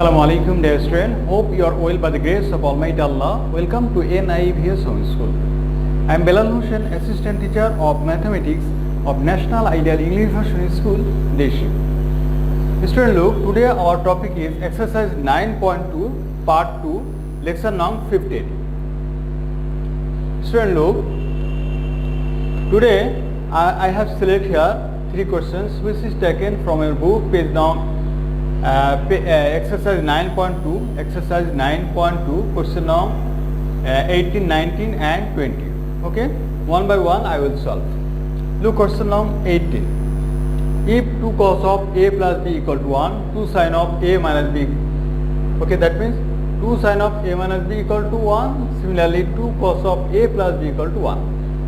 Assalamu alaikum dear student. Hope you are well by the grace of Almighty Allah. Welcome to NIVS Home School. I am Belal Hussain, Assistant Teacher of Mathematics of National Ideal English Version School, Deshi. Student look, today our topic is exercise 9.2 part 2 lecture number 15. Student look, today I have selected here 3 questions which is taken from your book page down exercise 9.2, exercise 9.2, question number 18, 19 and 20. Okay, one by one I will solve. Look, question number 18. If 2 cos of a plus b equal to 1, 2 sin of a minus b. Okay, that means 2 sin of a minus b equal to 1. Similarly, 2 cos of a plus b equal to 1.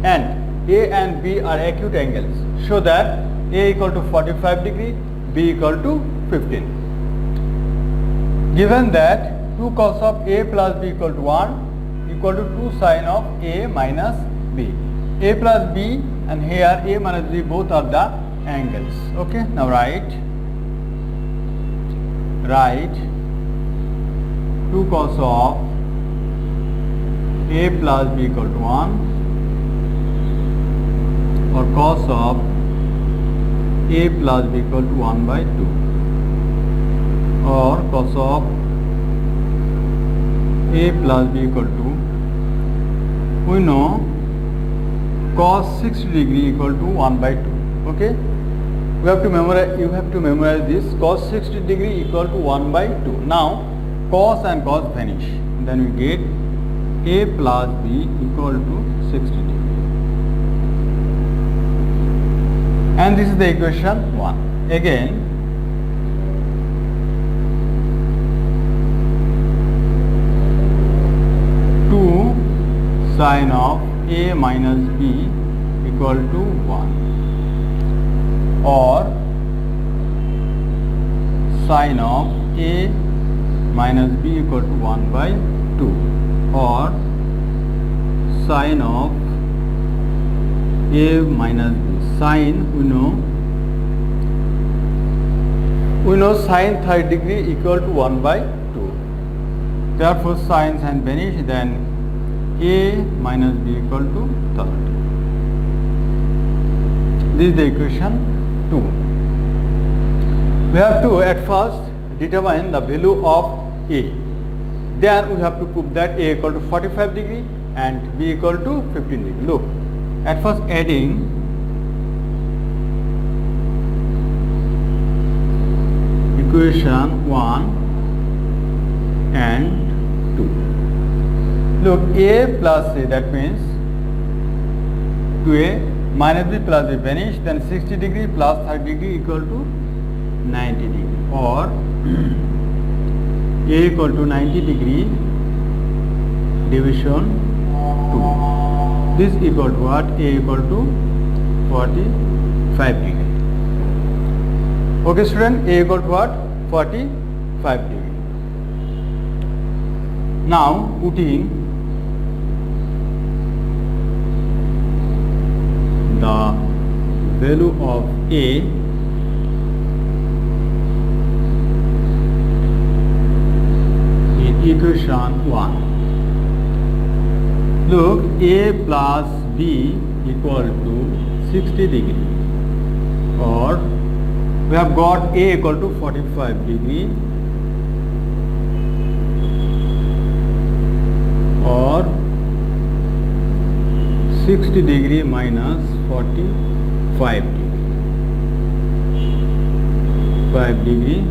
And a and b are acute angles. Show that a equal to 45 degree, b equal to 15. Given that 2 cos of a plus b equal to 1 equal to 2 sin of a minus b. A plus b and here a minus b both are the angles. Okay, now write 2 cos of a plus b equal to 1 or cos of a plus b equal to 1 by 2 or cos of a plus b equal to, we know cos 60 degree equal to 1 by 2. Okay, we have to memorize this. Cos 60 degree equal to 1 by 2. Now cos and cos vanish, then we get a plus b equal to 60 degree, and this is the equation 1. Again, sin of a minus b equal to 1 or sin of a minus b equal to 1 by 2 or sin of a minus b. Sin, we know sin 30 degree equal to 1 by 2. Therefore sin and vanish, then a minus b equal to 30. This is the equation 2. We have to at first determine the value of a. Then we have to prove that a equal to 45 degree and b equal to 15 degree. Look, at first adding equation 1 and 2. Look, a plus a, that means 2a minus b plus b vanish, then 60 degree plus 30 degree equal to 90 degree, or a equal to 90 degree division 2. This equal to what? A equal to 45 degree. Okay student, a equal to what? 45 degree. Now putting the value of a in equation 1. Look, a plus b equal to 60 degree, or we have got a equal to 45 degree or 60 degree minus 45 degree, 5 degree.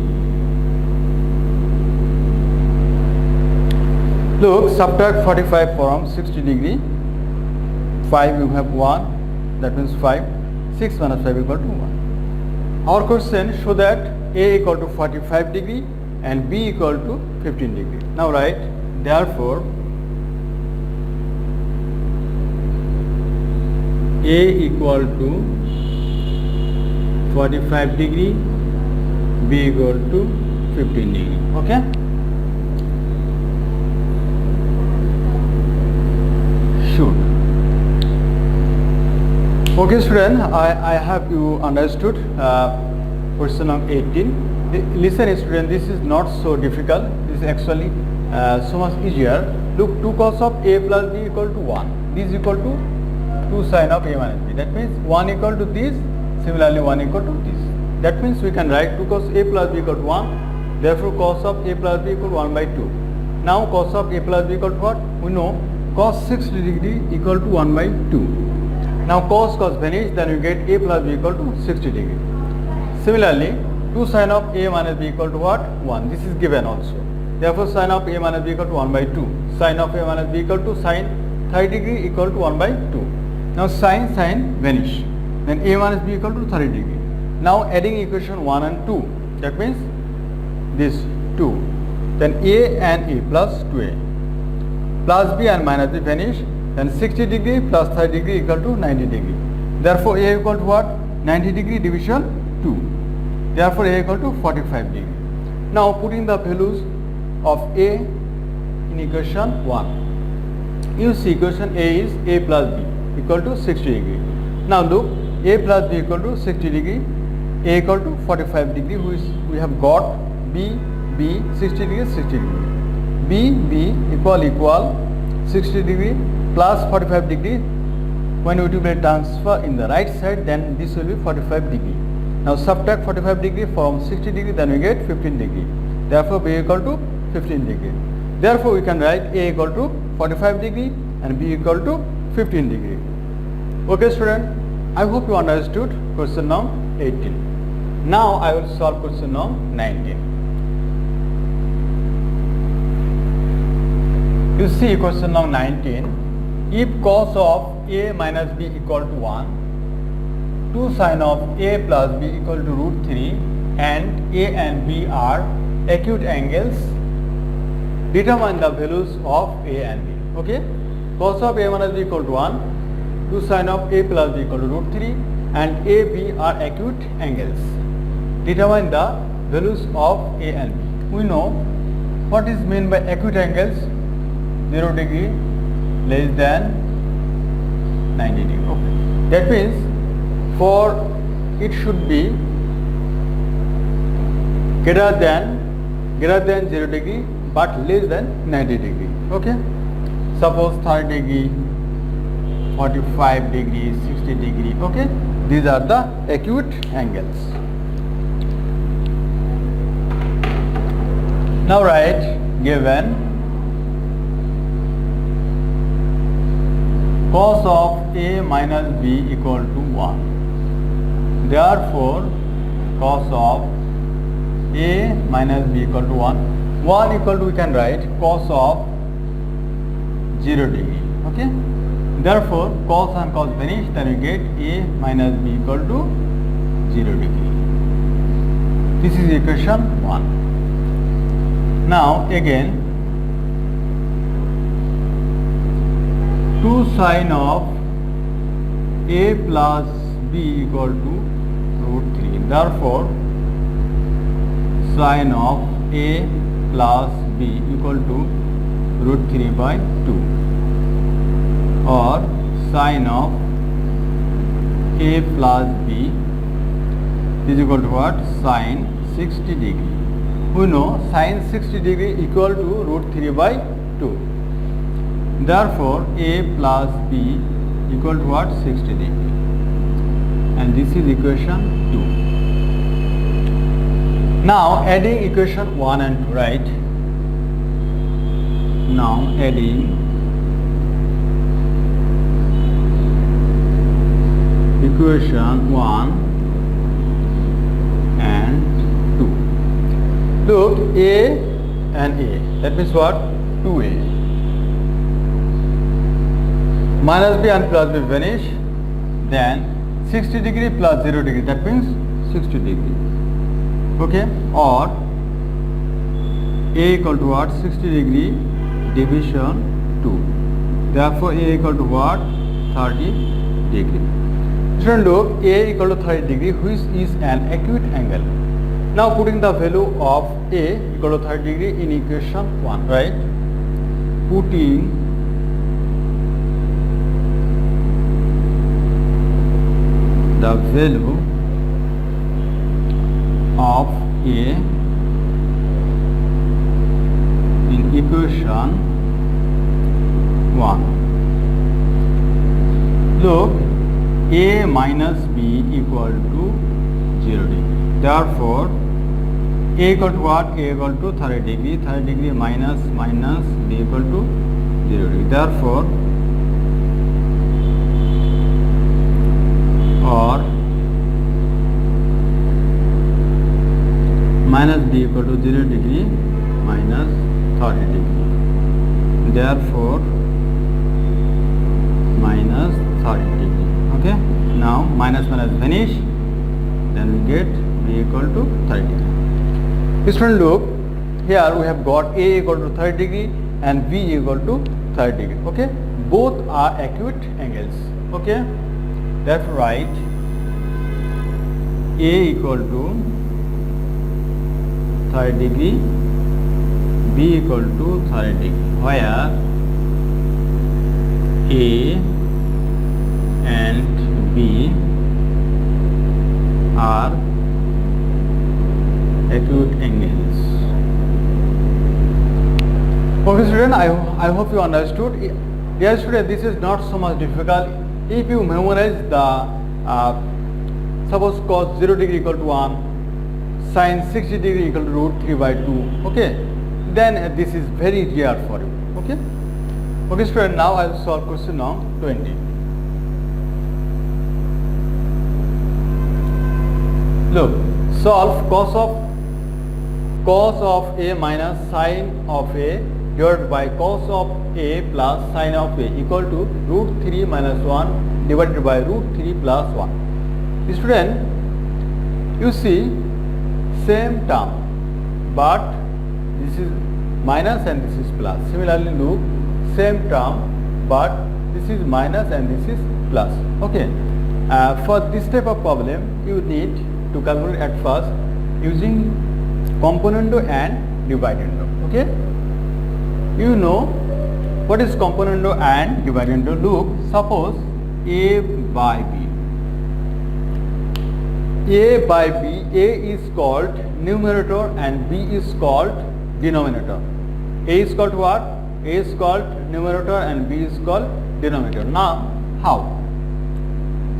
Look, subtract 45 from 60 degree. 5 you have 1, that means 5. 6 minus 5 equal to 1. Our question show that a equal to 45 degree and b equal to 15 degree. Now write, therefore a equal to 45 degree, b equal to 15 degree. Okay, should. Okay student, I have you understood question number 18. Listen student, this is not so difficult. This is actually so much easier. Look, 2 cos of a plus b equal to 1. This is equal to 2 sin of a minus b. That means 1 equal to this, similarly 1 equal to this. That means we can write 2 cos a plus b equal to 1. Therefore cos of a plus b equal to 1 by 2. Now cos of a plus b equal to what? We know cos 60 degree equal to 1 by 2. Now cos vanish, then we get a plus b equal to 60 degree. Similarly, 2 sin of a minus b equal to what? 1. This is given also. Therefore sin of a minus b equal to 1 by 2. Sin of a minus b equal to sin 30 degree equal to 1 by 2. Now sin vanish. Then a minus b equal to 30 degree. Now adding equation 1 and 2. That means this 2. Then a and a plus 2a. Plus b and minus b vanish. Then 60 degree plus 30 degree equal to 90 degree. Therefore a equal to what? 90 degree division 2. Therefore a equal to 45 degree. Now putting the values of a in equation 1. You see equation a is a plus b equal to 60 degree. Now look, a plus b equal to 60 degree, a equal to 45 degree, which we have got b 60 degree 60 degree. b equal 60 degree plus 45 degree. When we do the transfer in the right side, then this will be 45 degree. Now subtract 45 degree from 60 degree, then we get 15 degree. Therefore b equal to 15 degree. Therefore we can write a equal to 45 degree and b equal to 15 degree. Okay student, I hope you understood question number 18. Now I will solve question number 19. You see question number 19. If cos of a minus b equal to 1, 2 sin of a plus b equal to root 3 and a and b are acute angles, determine the values of a and b. Okay, cos of a minus b equal to 1, 2 sin of a plus b equal to root 3 and a b are acute angles. Determine the values of a and b. We know what is meant by acute angles. 0 degree less than 90 degree. Okay, that means for it should be greater than 0 degree but less than 90 degree. Okay, suppose 30 degree, 45 degree, 60 degree. Okay, these are the acute angles. Now write given cos of a minus b equal to 1. Therefore cos of a minus b equal to 1. 1 equal to, we can write cos of 0 degree. Okay, therefore cos and cos vanish, then we get a minus b equal to 0 degree. This is equation 1. Now again 2 sin of a plus b equal to root 3. Therefore sin of a plus b equal to root 3 by 2, or sin of a plus b is equal to what? Sin 60 degree. We know sin 60 degree equal to root 3 by 2. Therefore a plus b equal to what? 60 degree. And this is equation 2. Now adding equation 1 and 2, right? Now adding equation 1 and 2. Look, a and a, that means what? 2a. Minus b and plus b vanish, then 60 degree plus 0 degree, that means 60 degree. Okay, or a equal to what? 60 degree division 2. Therefore a equal to what? 30 degree. Student, look, a equal to 30 degree, which is an acute angle. Now putting the value of a equal to 30 degree in equation 1, right? Putting the value of A in equation 1. Look, A minus B equal to 0 degree. Therefore, A equal to what? A equal to 30 degree. 30 degree minus B equal to 0 degree. Therefore, or minus B equal to 0 degree minus 30 degree. Therefore, minus 30 degree. Okay. Now minus vanish. Then we get B equal to 30 degree. Student, look, here we have got A equal to 30 degree and B equal to 30 degree. Okay. Both are acute angles. Okay. Therefore, write A equal to 30 degree, B equal to 30 degree, where A and B are acute angles. Okay, student, I hope you understood. Dear student, this is not so much difficult. If you memorize the suppose cos 0 degree equal to 1, sin 60 degree equal to root 3 by 2, okay, then this is very rare for you. Okay. Okay, student, now I will solve question number 20. Look, solve cos of A minus sin of A divided by cos of A plus sin of A equal to root 3 minus 1 divided by root 3 plus 1. Student, you see same term, but this is minus and this is plus. Similarly, look, same term, but this is minus and this is plus. Okay. For this type of problem, you need to calculate at first using componendo and dividendo. Okay. You know what is componendo and dividendo. Look, suppose A by B. A by B, A is called numerator and B is called denominator. A is called what? A is called numerator and B is called denominator. Now, how?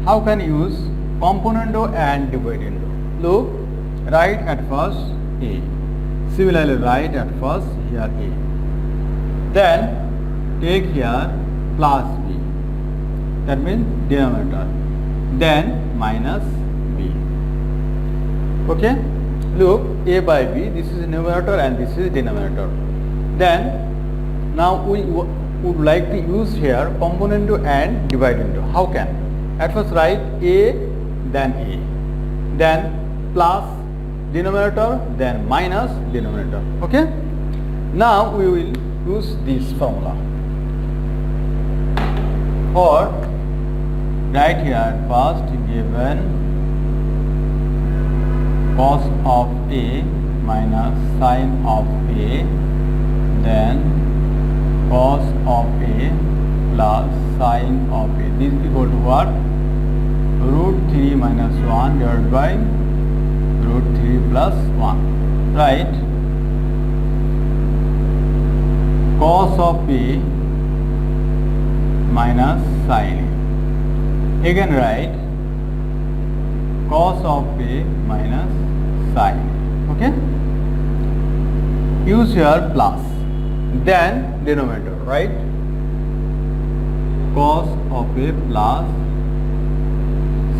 How can you use componendo and dividendo? Look, write at first A. Similarly, write at first here A. Then take here plus B. That means denominator. Then minus B. Okay. Look, A by B, this is numerator and this is denominator. Then now we would like to use here componendo and dividendo. How can? At first write A, then plus denominator, then minus denominator. Okay. Now we will use this formula. Or write here first given cos of A minus sin of A, then cos of A plus sin of A. This is equal to what? Root 3 minus 1 divided by root 3 plus 1. Right? Cos of A minus sin A. Again write cos of A minus sin. Okay. Use here plus. Then denominator, right? Cos of A plus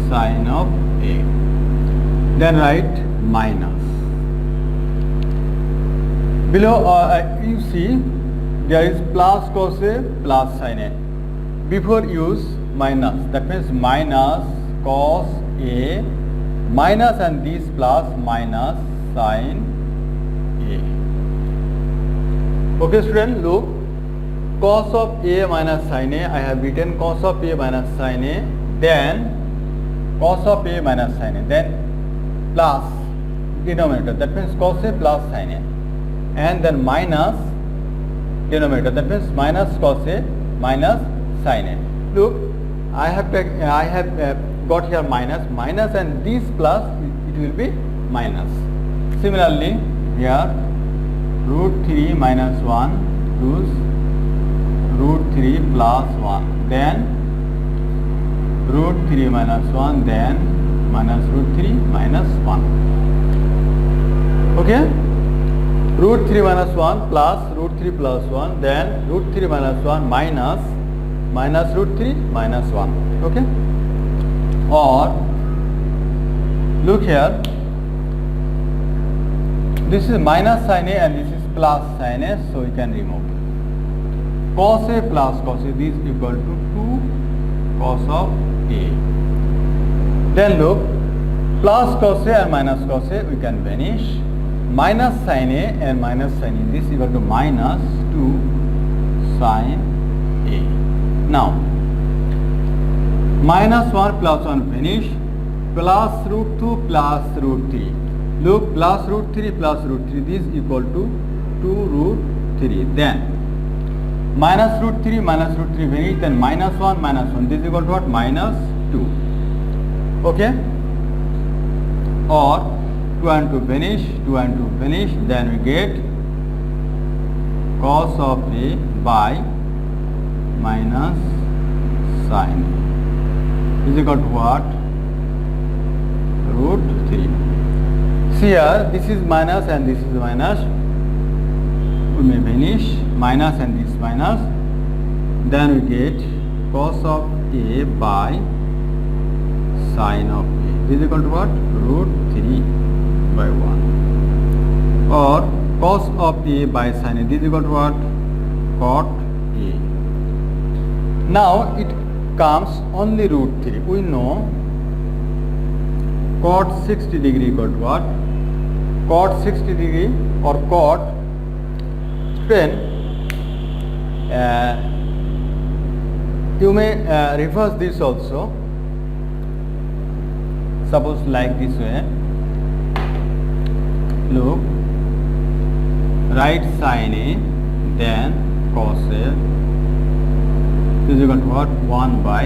sin of A. Then write minus. Below you see there is plus cos A plus sin A. Before use minus, that means minus cos A minus and this plus minus sin A. Okay, student, look, cos of A minus sin A, I have written cos of A minus sin A, then cos of A minus sin A, then plus denominator, that means cos A plus sin A, and then minus denominator, that means minus cos A minus sin A. Look, I have got here minus and this plus, it will be minus. Similarly, here root 3 minus 1 lose root 3 plus 1, then root 3 minus 1, then minus root 3 minus 1. Okay? Root 3 minus 1 plus root 3 plus 1, then root 3 minus 1 minus root 3 minus 1. Okay? Or look here, this is minus sin A and this is plus sin A, so we can remove. Cos A plus cos A, this is equal to 2 cos of A. Then look, plus cos A and minus cos A we can vanish. Minus sin A and minus sin A, this is equal to minus 2 sin A. Now, minus 1 plus 1 vanish, plus root 2 plus root 3. Look, plus root 3 plus root 3, this is equal to 2 root 3. Then, minus root 3 vanish, then minus 1 minus 1, this is equal to what? Minus 2. Okay? Or 2 and 2 vanish, then we get cos of A by minus sin A is equal to what? Root 3. See here, this is minus and this is minus. We may vanish, minus and this minus. Then we get cos of A by sin of A. This is equal to what? Root 3 by 1. Or cos of A by sin A. This is equal to what? Cot A. Now it comes only root 3. We know cot 60 degree equal to what? Cot 60 degree or cot, then you may reverse this also. Suppose like this way. Look, write sin A, then cos A. This is equal to what? 1 by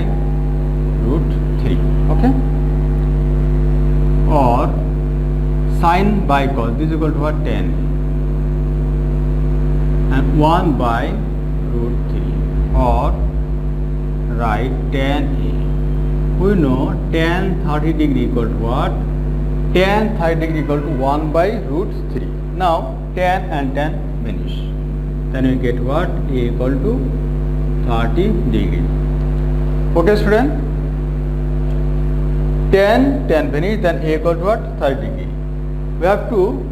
root 3. Okay? Or sin by cos, this is equal to what? 10. And 1 by root 3. Or write tan A. We know tan 30 degree equal to what? Tan 30 degree equal to 1 by root 3. Now tan and tan vanish. Then we get what? A equal to 30 degree. Okay, student? Tan vanish, then A equal to what? 30 degree. We have to,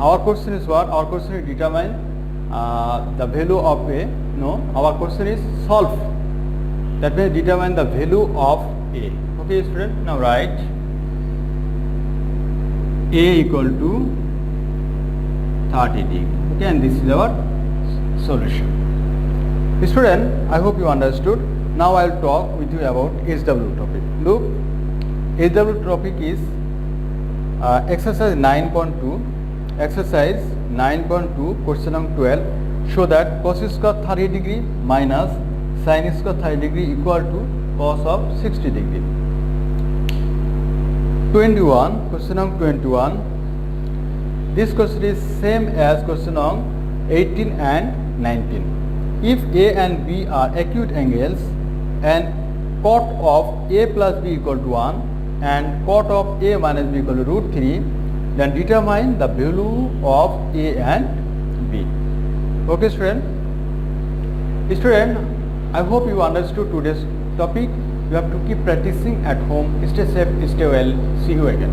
our question is what? Our question is determine the value of A. No, our question is solve. That means determine the value of A. Okay, student? Now write A equal to 30 degree. Okay, and this is our solution. Student, I hope you understood. Now I will talk with you about SW topic. Look, SW topic is exercise 9.2. Exercise 9.2, question number 12. Show that cos square 30 degree minus sin square 30 degree equal to cos of 60 degree. 21, question number 21. This question is same as question number 18 and 19. If A and B are acute angles and cot of A plus B equal to 1 and cot of A minus B equal to root 3, then determine the value of A and B. Okay, student? Student, I hope you understood today's topic. You have to keep practicing at home. Stay safe, stay well. See you again.